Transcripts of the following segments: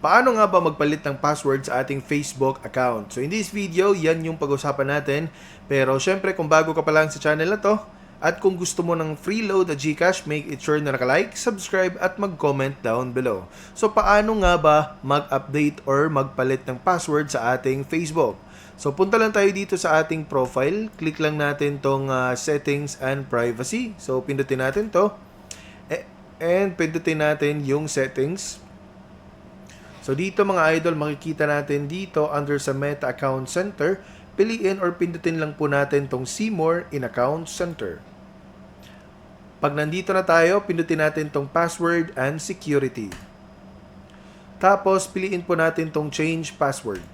Paano nga ba magpalit ng password sa ating Facebook account? So in this video, yan yung pag-usapan natin. Pero syempre, kung bago ka pa lang sa channel na to, at kung gusto mo ng free load na GCash, make it sure na naka-like, subscribe, at mag-comment down below. So paano nga ba mag-update or magpalit ng password sa ating Facebook? So punta lang tayo dito sa ating profile. Click lang natin tong settings and privacy. So pindutin natin to. And pindutin natin yung settings. So dito mga idol, makikita natin dito under sa Meta Account Center, piliin or pindutin lang po natin tong See More in Account Center. Pag nandito na tayo, pindutin natin tong Password and Security. Tapos piliin po natin tong Change Password.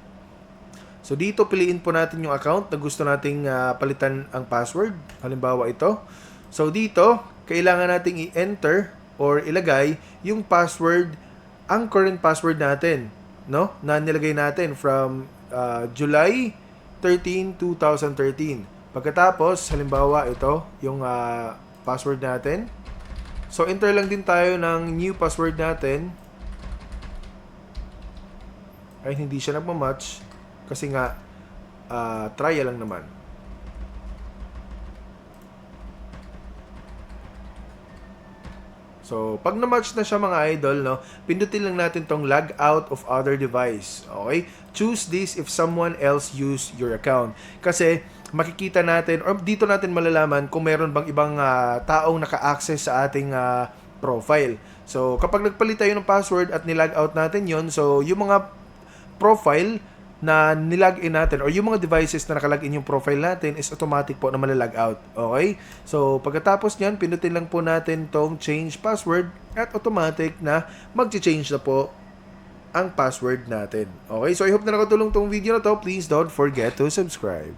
So dito piliin po natin yung account na gusto nating palitan ang password. Halimbawa ito. So dito, kailangan nating i-enter or ilagay yung password, ang current password natin, no? Na nilagay natin from July 13, 2013. Pagkatapos, halimbawa ito, yung password natin. So enter lang din tayo ng new password natin. Ay hindi siya nagma-match kasi nga trial lang naman. So, pag na-match na siya mga idol, no, pindutin lang natin tong log out of other device. Okay? Choose this if someone else use your account. Kasi, makikita natin, or dito natin malalaman kung meron bang ibang taong naka-access sa ating profile. So, kapag nagpalit tayo ng password at nilog out natin yon, so, yung mga profile na nilog in natin or yung mga devices na nakalog in yung profile natin is automatic po na malalog out. Okay? So, pagkatapos nyan, pindutin lang po natin tong change password at automatic na mag-change na po ang password natin. Okay? So, I hope na nakatulong tong video na to. Please don't forget to subscribe.